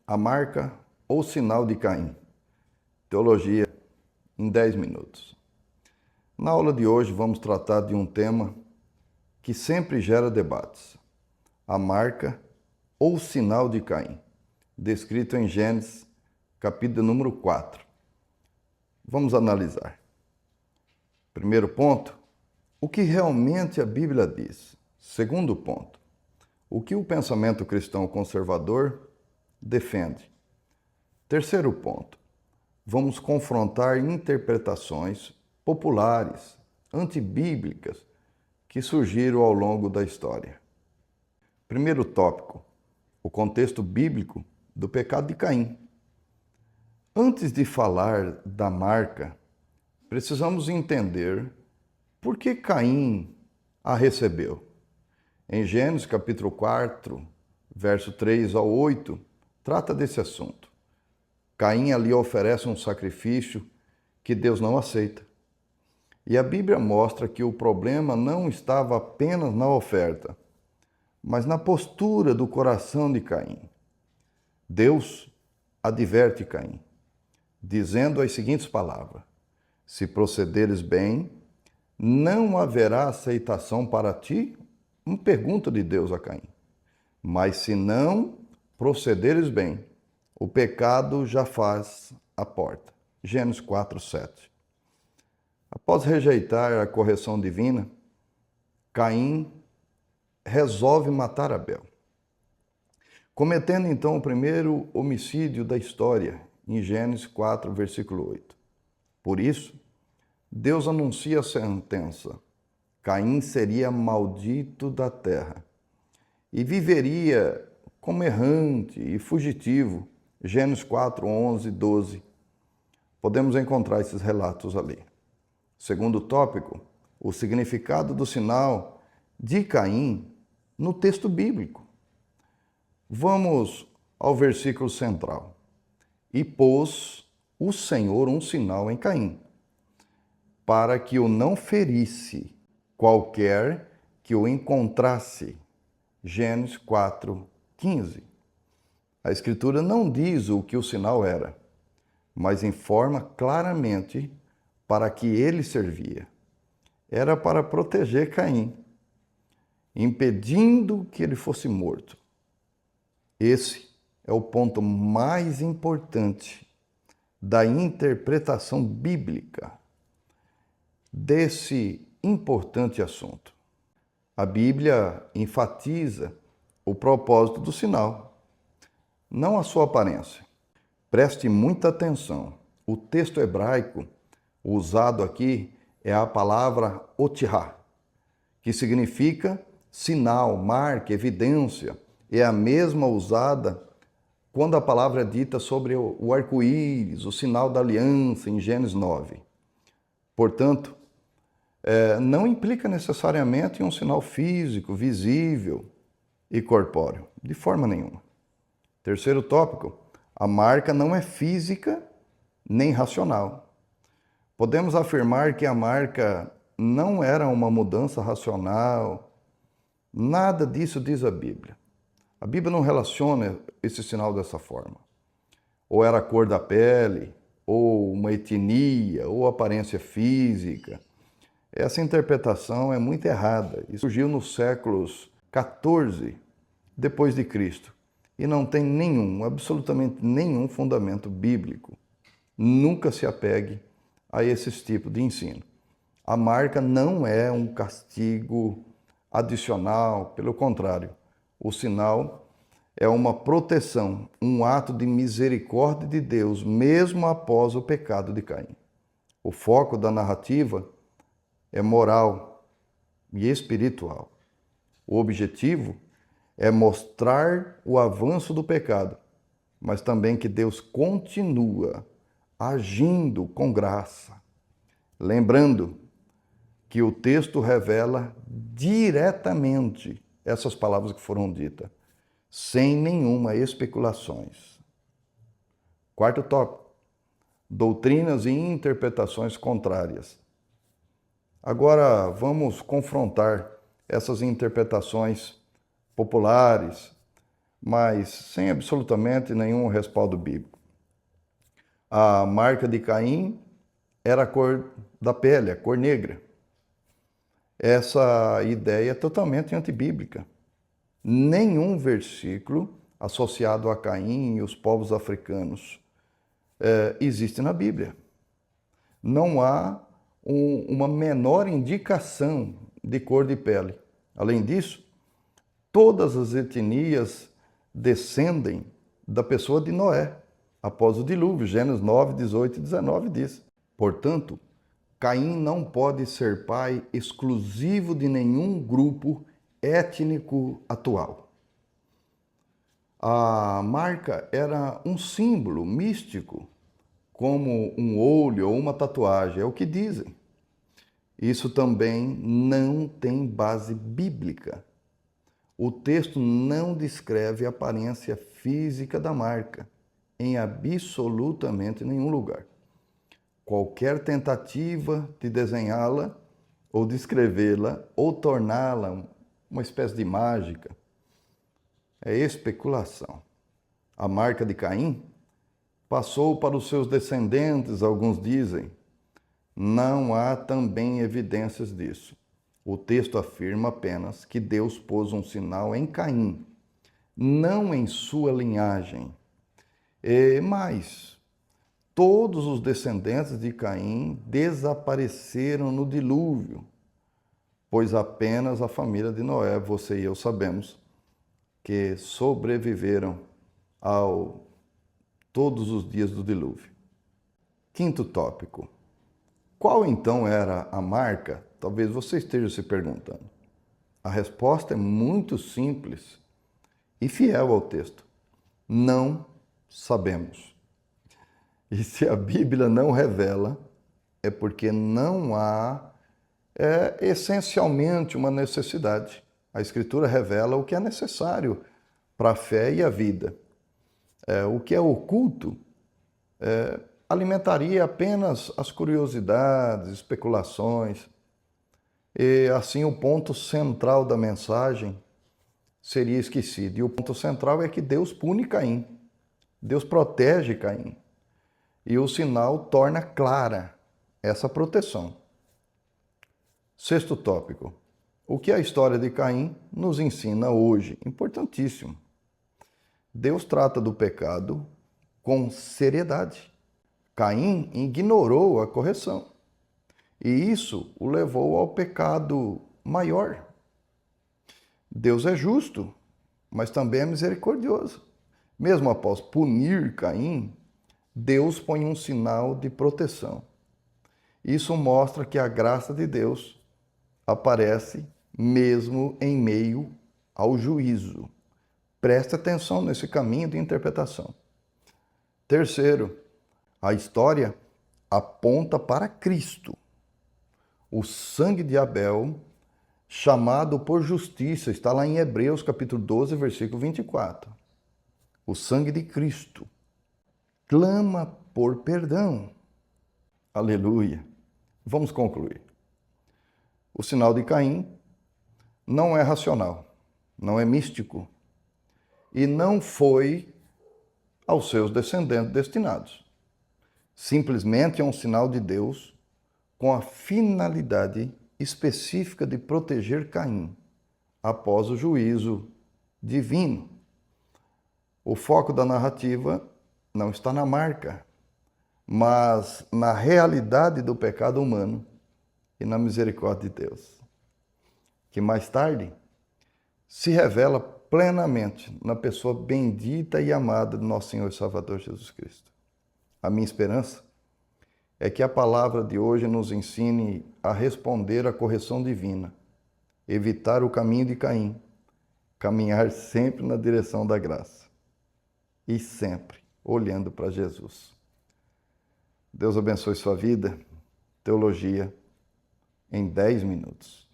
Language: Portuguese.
A marca ou sinal de Caim. Teologia em 10 minutos. Na aula de hoje vamos tratar de um tema que sempre gera debates. A marca ou sinal de Caim, descrito em Gênesis, capítulo número 4. Vamos analisar. Primeiro ponto, o que realmente a Bíblia diz. Segundo ponto, o que o pensamento cristão conservador defende. Terceiro ponto, vamos confrontar interpretações populares, antibíblicas, que surgiram ao longo da história. Primeiro tópico, o contexto bíblico do pecado de Caim. Antes de falar da marca, precisamos entender por que Caim a recebeu. Em Gênesis capítulo 4, verso 3 ao 8, trata desse assunto. Caim ali oferece um sacrifício que Deus não aceita. E a Bíblia mostra que o problema não estava apenas na oferta, mas na postura do coração de Caim. Deus adverte Caim, dizendo as seguintes palavras: se procederes bem, não haverá aceitação para ti. Uma pergunta de Deus a Caim. Mas se não procederes bem, o pecado já faz a porta. Gênesis 4, 7. Após rejeitar a correção divina, Caim resolve matar Abel, cometendo então o primeiro homicídio da história, em Gênesis 4, versículo 8. Por isso, Deus anuncia a sentença. Caim seria maldito da terra e viveria como errante e fugitivo. Gênesis 4, 11, 12. Podemos encontrar esses relatos ali. Segundo tópico, o significado do sinal de Caim no texto bíblico. Vamos ao versículo central. E pôs o Senhor um sinal em Caim, para que o não ferisse qualquer que o encontrasse. Gênesis 4, 15. A Escritura não diz o que o sinal era, mas informa claramente para que ele servia. Era para proteger Caim, impedindo que ele fosse morto. Esse é o ponto mais importante da interpretação bíblica desse importante assunto. A Bíblia enfatiza o propósito do sinal, não a sua aparência. Preste muita atenção. O texto hebraico usado aqui é a palavra otirá, que significa sinal, marca, evidência. É a mesma usada quando a palavra é dita sobre o arco-íris, o sinal da aliança, em Gênesis 9. Portanto, não implica necessariamente um sinal físico, visível e corpóreo, de forma nenhuma. Terceiro tópico, a marca não é física nem racional. Podemos afirmar que a marca não era uma mudança racional. Nada disso diz a Bíblia. A Bíblia não relaciona esse sinal dessa forma. Ou era a cor da pele, ou uma etnia, ou aparência física. Essa interpretação é muito errada e surgiu nos séculos 14 depois de Cristo e não tem absolutamente nenhum fundamento bíblico. Nunca se apegue a esses tipos de ensino. A marca não é um castigo adicional, pelo contrário, o sinal é uma proteção, um ato de misericórdia de Deus, mesmo após o pecado de Caim. O foco da narrativa é moral e espiritual. O objetivo é mostrar o avanço do pecado, mas também que Deus continua agindo com graça. Lembrando que o texto revela diretamente essas palavras que foram ditas, sem nenhuma especulações. Quarto tópico, doutrinas e interpretações contrárias. Agora vamos confrontar essas interpretações populares, mas sem absolutamente nenhum respaldo bíblico. A marca de Caim era a cor da pele, a cor negra. Essa ideia é totalmente antibíblica. Nenhum versículo associado a Caim e os povos africanos existe na Bíblia. Não há uma menor indicação de cor de pele. Além disso, todas as etnias descendem da pessoa de Noé, após o dilúvio. Gênesis 9, 18 e 19 diz. Portanto, Caim não pode ser pai exclusivo de nenhum grupo étnico atual. A marca era um símbolo místico, como um olho ou uma tatuagem, é o que dizem. Isso também não tem base bíblica. O texto não descreve a aparência física da marca em absolutamente nenhum lugar. Qualquer tentativa de desenhá-la ou descrevê-la ou torná-la uma espécie de mágica é especulação. A marca de Caim passou para os seus descendentes, alguns dizem. Não há também evidências disso. O texto afirma apenas que Deus pôs um sinal em Caim, não em sua linhagem. Mas todos os descendentes de Caim desapareceram no dilúvio, pois apenas a família de Noé, você e eu sabemos, que sobreviveram todos os dias do dilúvio. Quinto tópico. Qual então era a marca? Talvez você esteja se perguntando. A resposta é muito simples e fiel ao texto. Não sabemos. E se a Bíblia não revela, é porque não há essencialmente uma necessidade. A Escritura revela o que é necessário para a fé e a vida. O que é oculto alimentaria apenas as curiosidades, especulações, e assim o ponto central da mensagem seria esquecido. E o ponto central é que Deus pune Caim, Deus protege Caim, e o sinal torna clara essa proteção. Sexto tópico. O que a história de Caim nos ensina hoje? Importantíssimo. Deus trata do pecado com seriedade. Caim ignorou a correção, e isso o levou ao pecado maior. Deus é justo, mas também é misericordioso. Mesmo após punir Caim, Deus põe um sinal de proteção. Isso mostra que a graça de Deus aparece mesmo em meio ao juízo. Preste atenção nesse caminho de interpretação. Terceiro, a história aponta para Cristo. O sangue de Abel, chamado por justiça, está lá em Hebreus capítulo 12, versículo 24. O sangue de Cristo clama por perdão. Aleluia. Vamos concluir. O sinal de Caim não é racional, não é místico e não foi aos seus descendentes destinados. Simplesmente é um sinal de Deus com a finalidade específica de proteger Caim após o juízo divino. O foco da narrativa não está na marca, mas na realidade do pecado humano e na misericórdia de Deus, que mais tarde se revela plenamente na pessoa bendita e amada de nosso Senhor e Salvador Jesus Cristo. A minha esperança é que a palavra de hoje nos ensine a responder à correção divina, evitar o caminho de Caim, caminhar sempre na direção da graça e sempre olhando para Jesus. Deus abençoe sua vida. Teologia em 10 minutos.